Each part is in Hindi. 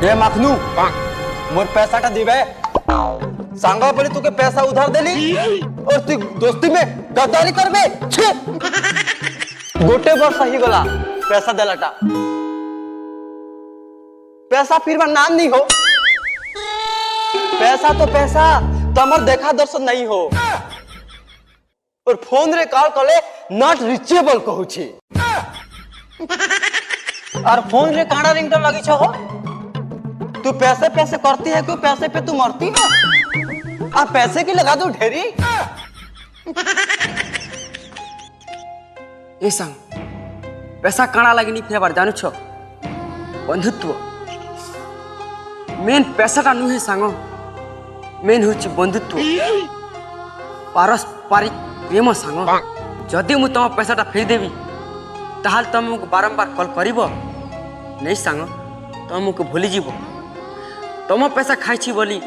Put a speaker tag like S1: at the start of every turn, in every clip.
S1: हे मखनू मोर पैसा दिबे सांगा बोले तुके पैसा उधार देली और तू दोस्ती में गद्दारी करबे छे गोटे वर्ष ही गला पैसा देलाटा पैसा फिर बार नाम नहीं हो पैसा तो पैसा तमर देखा दर्शन नहीं हो और फोन रे कॉल कले नॉट रीचेबल कहू छी और फोन रे काड़ा रिंगटोन लगी छ हो तू पैसे पैसे करती है क्यों पैसे पे तू मरती है आप पैसे की लगा दो ढेरी
S2: ए संग पैसा काना लगी नहीं फेबार जानु छ बंधुत्व मेन पैसाटा नुहे सांग मेन होची बंधुत्व पारस्परिक प्रेम सांग जदि मु तुम पैसाटा फेरी देवी ताहाल तुमको बारंबार कॉल करिवो नहीं सांग तुमको भूली जीवो तुम पैसा खाई बोली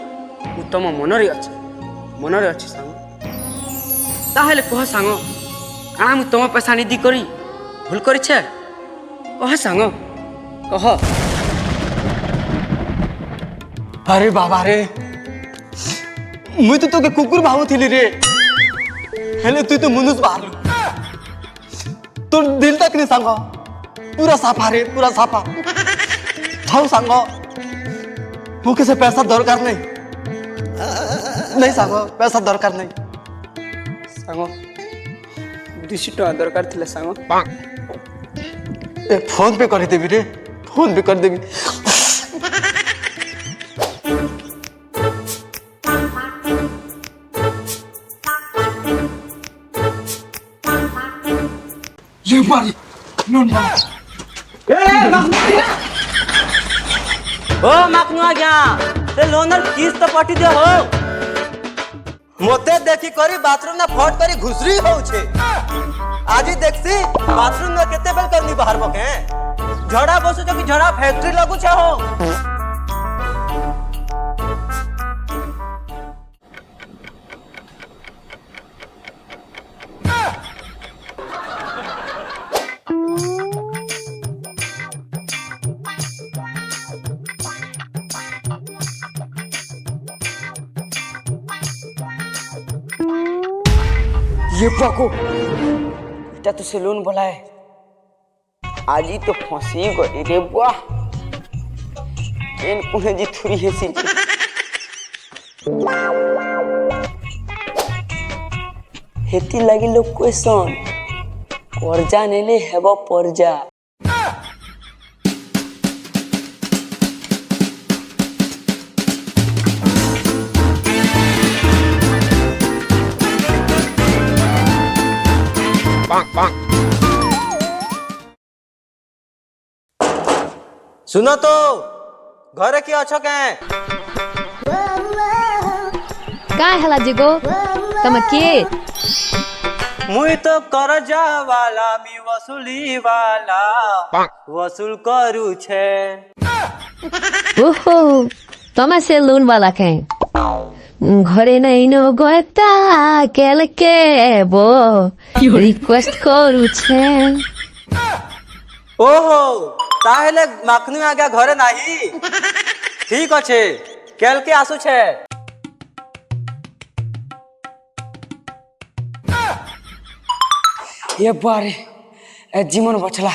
S2: तुम मनरे अच्छे सांग ताहले कह सांग काना मु तुम पैसा निधि करी भूल करी छे कह सांग कह
S1: अरे बाबा रे मुई तो तोके कुकुर भावु थिली रे हेले तू तो मनुष्य बाहर तो दिल तक नहीं सांग पूरा साफा रे पूरा साफा थाउ सांग मुके से पैसा दरकार नहीं सांग पैसा दरकार नहीं
S2: सांग 200 टका दरकार थिले सांग
S1: ए फोन पे कर देबी रे फोन पे कर देबी
S3: ये मारी नॉन मारी
S1: ओ मखनू आ गया ते लोनर किस तो पाटी दे हो मोते देखी करी बाथरूम ना फट करी घुसरी हो छे आज देखसी बाथरूम में केते बेल करनी बाहर बके झड़ा बसु जो कि झड़ा फैक्ट्री लगु छे हो
S2: ये पाको बेटा तो सैलून बोला है आज ही तो फंसी गई रे बुआ इन पुणे जी थुरी है सी हेती लगी लोग क्वेश्चन कर्जा नेले हेबो परजा
S1: सुनो तो घरे की अच्छो के
S4: काय हला जिगो तम के
S1: मुई तो करजा वाला मी वसूली वाला वसूल करू छे
S4: ओहो तम से लोन वाला के घरे नहीं नो गोता केल के बो रिक्वेस्ट करू छे
S1: ओहो ताहेले मखनू आ गया घरे नाही ठीक अच्छे केल के आसु छे
S2: ये बारे ए जीवन बचला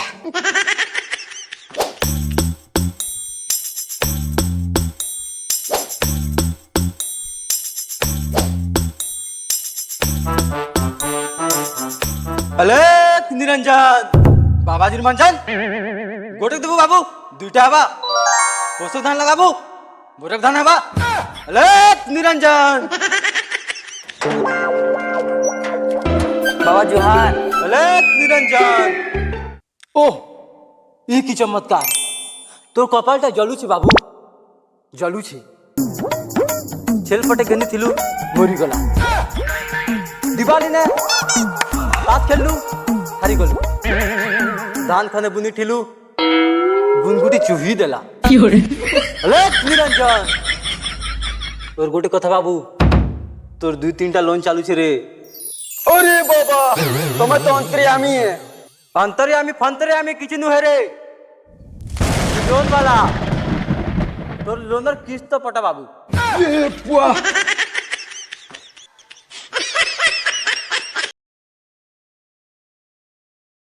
S1: अले निरंजन बाबाजी निरंजन गोटक देबो बाबू दुईटा हबा पोषक धान लगाबो बोरक धान हबा अले निरंजन
S2: बाबा जोहार
S1: अले निरंजन ओह ई की चमत्कार तोर कपालटा जलू छी बाबू जलू छी छेल पटे गनी थिलु मरी गला दिवाली ने रात खेललू हारी गलू धान खाने बुनी ठिलू गुनगुटी चुही देला अले निरंजन तोर गोटे कथा बाबू तोर 2-3टा लोन चालू छे रे अरे बाबा तुम तो अंतर्यामी है अंतर्यामी फंतर्यामी किछि नु है रे लोन वाला তোর লোনের কিস্ত পটা বাবু।
S3: এ পুয়া